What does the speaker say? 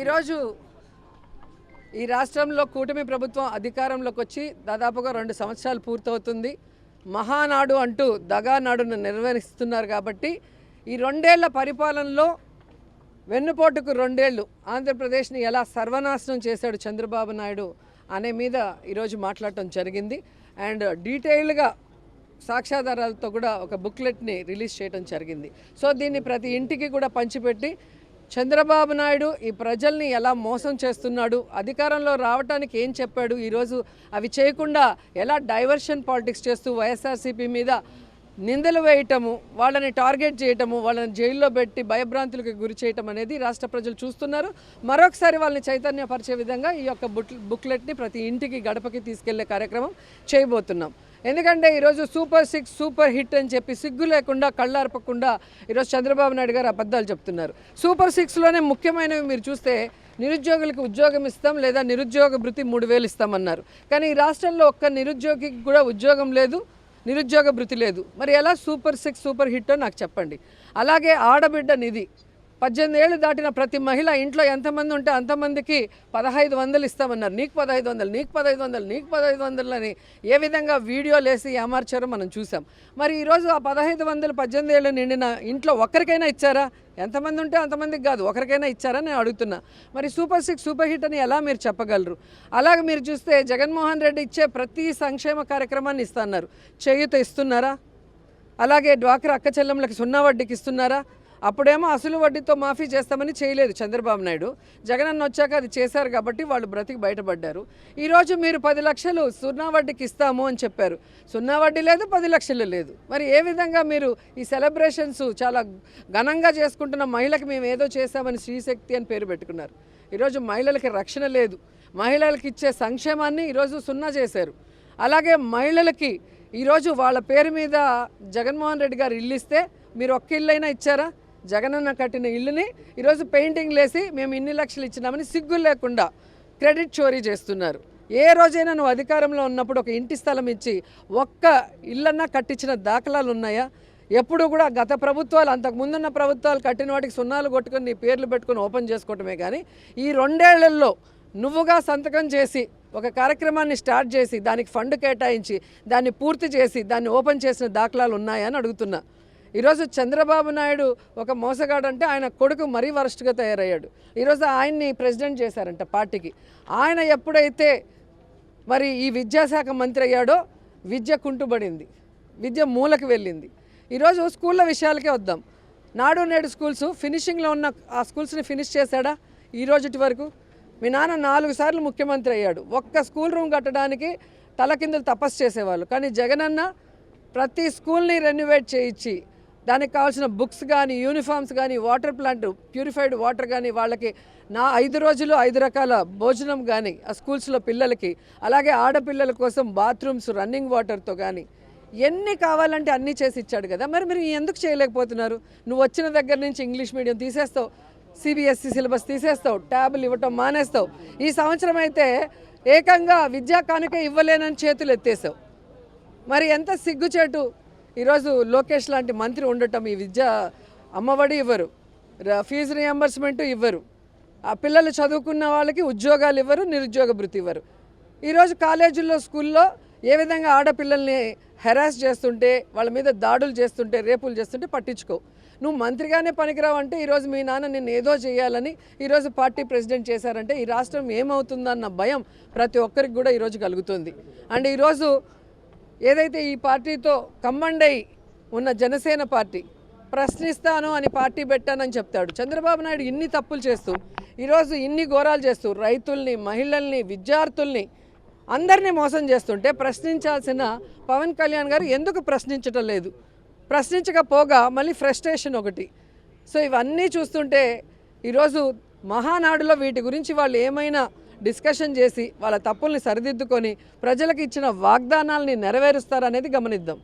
ఈరోజు ఈ రాష్ట్రంలో కూటమి ప్రభుత్వం అధికారంలోకి వచ్చి దాదాపుగా 2 సంవత్సరాలు పూర్తవుతుంది. మహానాడు అంటూ దగానాడును నిర్వహిస్తున్నారు. కాబట్టి ఈ 2 ఏళ్ల పరిపాలనలో వెన్నుపోటుకు 2 ఏళ్ళు ఆంధ్రప్రదేశ్ని ఎలా సర్వనాశనం చేశాడు చంద్రబాబు నాయుడు అనే మీద ఈరోజు మాట్లాడటం జరిగింది. అండ్ డీటెయిల్గా సాక్ష్యాధారాలతో కూడా ఒక బుక్లెట్ని రిలీజ్ చేయడం జరిగింది. సో దీన్ని ప్రతి ఇంటికి కూడా పంచిపెట్టి చంద్రబాబు నాయుడు ఈ ప్రజల్ని ఎలా మోసం చేస్తున్నాడు, అధికారంలో రావడానికి ఏం చెప్పాడు, ఈరోజు అవి చేయకుండా ఎలా డైవర్షన్ పాలిటిక్స్ చేస్తూ వైఎస్ఆర్సీపీ మీద నిందలు వేయటము, వాళ్ళని టార్గెట్ చేయటము, వాళ్ళని జైల్లో పెట్టి భయభ్రాంతులకు గురి చేయటం అనేది రాష్ట్ర ప్రజలు చూస్తున్నారు. మరొకసారి వాళ్ళని చైతన్యపరిచే విధంగా ఈ యొక్క బుక్లెట్ని ప్రతి ఇంటికి గడపకి తీసుకెళ్లే కార్యక్రమం చేయబోతున్నాం. ఎందుకంటే ఈరోజు సూపర్ 6 సూపర్ హిట్ అని చెప్పి సిగ్గు లేకుండా కళ్ళార్పకుండా ఈరోజు చంద్రబాబు నాయుడు గారు అబద్ధాలు చెప్తున్నారు. సూపర్ 6లోనే ముఖ్యమైనవి మీరు చూస్తే నిరుద్యోగులకు ఉద్యోగం ఇస్తాం లేదా నిరుద్యోగ భృతి 3000 ఇస్తామన్నారు. కానీ ఈ రాష్ట్రంలో ఒక్క నిరుద్యోగికి కూడా ఉద్యోగం లేదు, నిరుద్యోగ భృతి లేదు. మరి ఎలా సూపర్ 6 సూపర్ హిట్టో నాకు చెప్పండి. అలాగే ఆడబిడ్డ నిధి 18 ఏళ్ళు దాటిన ప్రతి మహిళ ఇంట్లో ఎంతమంది ఉంటే అంతమందికి 1500 ఇస్తామన్నారు. నీకు 1500, నీకు 1500, నీకు 1500 అని ఏ విధంగా వీడియోలు వేసి ఏమార్చారో మనం చూసాం. మరి ఈరోజు ఆ 1500 18 ఏళ్ళు నిండిన ఇంట్లో ఒక్కరికైనా ఇచ్చారా? ఎంతమంది ఉంటే అంతమందికి కాదు, ఒకరికైనా ఇచ్చారా నేను అడుగుతున్నా. మరి సూపర్ 6 సూపర్ హిట్ అని ఎలా మీరు చెప్పగలరు? అలాగే మీరు చూస్తే జగన్మోహన్ రెడ్డి ఇచ్చే ప్రతి సంక్షేమ కార్యక్రమాన్ని ఇస్తున్నారు. చేయూత ఇస్తున్నారా? అలాగే డ్వాక్రా అక్క చెల్లెమ్మలకు 0 వడ్డీకి ఇస్తున్నారా? అప్పుడేమో అసలు వడ్డీతో మాఫీ చేస్తామని చేయలేదు చంద్రబాబు నాయుడు. జగనన్న వచ్చాక అది చేశారు కాబట్టి వాళ్ళు బ్రతికి బయటపడ్డారు. ఈరోజు మీరు 10 లక్షలు 0 వడ్డీకి ఇస్తాము అని చెప్పారు. 0 వడ్డీ లేదు, 10 లక్షలు లేదు. మరి ఏ విధంగా మీరు ఈ సెలబ్రేషన్స్ చాలా ఘనంగా చేసుకుంటున్న మహిళకి మేము ఏదో చేశామని శ్రీశక్తి అని పేరు పెట్టుకున్నారు. ఈరోజు మహిళలకి రక్షణ లేదు. మహిళలకు ఇచ్చే సంక్షేమాన్ని ఈరోజు 0 చేశారు. అలాగే మహిళలకి ఈరోజు వాళ్ళ పేరు మీద జగన్మోహన్ రెడ్డి గారు ఇల్లు ఇస్తే మీరు ఒక్క ఇల్లు అయినా ఇచ్చారా? జగనన్న కట్టిన ఇల్లుని ఈరోజు పెయింటింగ్లు వేసి మేము ఇన్ని లక్షలు ఇచ్చినామని సిగ్గు లేకుండా క్రెడిట్ చోరీ చేస్తున్నారు. ఏ రోజైనా నువ్వు అధికారంలో ఉన్నప్పుడు ఒక ఇంటి స్థలం ఇచ్చి ఒక్క ఇల్లన్నా కట్టించిన దాఖలాలు ఉన్నాయా? ఎప్పుడు కూడా గత ప్రభుత్వాలు, అంతకు ముందున్న ప్రభుత్వాలు కట్టిన వాటికి 0 కొట్టుకొని నీ పేర్లు పెట్టుకొని ఓపెన్ చేసుకోవటమే. కానీ ఈ 2 ఏళ్లలో నువ్వుగా సంతకం చేసి ఒక కార్యక్రమాన్ని స్టార్ట్ చేసి దానికి ఫండ్ కేటాయించి దాన్ని పూర్తి చేసి దాన్ని ఓపెన్ చేసిన దాఖలాలు ఉన్నాయా అని అడుగుతున్నా. ఈరోజు చంద్రబాబు నాయుడు ఒక మోసగాడంటే ఆయన కొడుకు మరీ వరస్ట్గా తయారయ్యాడు. ఈరోజు ఆయన్ని ప్రెసిడెంట్ చేశారంట పార్టీకి. ఆయన ఎప్పుడైతే మరి ఈ విద్యాశాఖ మంత్రి అయ్యాడో విద్య కుంటుబడింది, విద్య మూలకు వెళ్ళింది. ఈరోజు స్కూళ్ళ విషయాలకే వద్దాం. నాడు నేడు స్కూల్స్ ఫినిషింగ్లో ఉన్న ఆ స్కూల్స్ని ఫినిష్ చేశాడా ఈ రోజుటి వరకు? మీ నాన్న 4 సార్లు ముఖ్యమంత్రి అయ్యాడు. ఒక్క స్కూల్ రూమ్ కట్టడానికి తలకిందులు తపస్సు చేసేవాళ్ళు. కానీ జగనన్న ప్రతి స్కూల్ని రెన్యువేట్ చేయించి దానికి కావాల్సిన బుక్స్ కానీ, యూనిఫామ్స్ కానీ, వాటర్ ప్లాంట్, ప్యూరిఫైడ్ వాటర్ కానీ, వాళ్ళకి 5 రోజులు 5 రకాల భోజనం కానీ ఆ స్కూల్స్లో పిల్లలకి, అలాగే ఆడపిల్లల కోసం బాత్రూమ్స్ రన్నింగ్ వాటర్తో కానీ ఎన్ని కావాలంటే అన్నీ చేసి ఇచ్చాడు కదా. మరి మీరు ఎందుకు చేయలేకపోతున్నారు? నువ్వు వచ్చిన దగ్గర నుంచి ఇంగ్లీష్ మీడియం తీసేస్తావు, CBSE సిలబస్ తీసేస్తావు, ట్యాబులు ఇవ్వటం మానేస్తావు. ఈ సంవత్సరం అయితే ఏకంగా విద్యా కానుక ఇవ్వలేనని చేతులు ఎత్తేసావు. మరి ఎంత సిగ్గుచేటు. ఈరోజు లోకేష్ లాంటి మంత్రి ఉండటం, ఈ విద్యా అమ్మఒడి ఇవ్వరు, ఫీజు రియంబర్స్మెంట్ ఇవ్వరు, ఆ పిల్లలు చదువుకున్న వాళ్ళకి ఉద్యోగాలు ఇవ్వరు, నిరుద్యోగ భృతి ఇవ్వరు. ఈరోజు కాలేజీల్లో స్కూల్లో ఏ విధంగా ఆడపిల్లల్ని హెరాస్ చేస్తుంటే, వాళ్ళ మీద దాడులు చేస్తుంటే, రేపులు చేస్తుంటే పట్టించుకో. నువ్వు మంత్రిగానే పనికిరావు అంటే ఈరోజు మీ నాన్న నిన్ను ఏదో చేయాలని ఈరోజు పార్టీ ప్రెసిడెంట్ చేశారంటే ఈ రాష్ట్రం ఏమవుతుందన్న భయం ప్రతి ఒక్కరికి కూడా ఈరోజు కలుగుతుంది. అండ్ ఈరోజు ఏదైతే ఈ పార్టీతో కమాండ్ అయి ఉన్న జనసేన పార్టీ ప్రశ్నిస్తాను అని పార్టీ పెట్టానని చెప్తాడు. చంద్రబాబు నాయుడు ఇన్ని తప్పులు చేస్తూ ఈరోజు ఇన్ని ఘోరాలు చేస్తూ రైతుల్ని, మహిళల్ని, విద్యార్థుల్ని అందరినీ మోసం చేస్తుంటే ప్రశ్నించాల్సిన పవన్ కళ్యాణ్ గారు ఎందుకు ప్రశ్నించటం లేదు? ప్రశ్నించకపోగా మళ్ళీ ఫ్రస్ట్రేషన్ ఒకటి. సో ఇవన్నీ చూస్తుంటే ఈరోజు మహానాడులో వీటి గురించి వాళ్ళు ఏమైనా డిస్కషన్ చేసి వాళ్ళ తప్పుల్ని సరిదిద్దుకొని ప్రజలకు ఇచ్చిన వాగ్దానాలని నెరవేరుస్తారనేది గమనిద్దాం.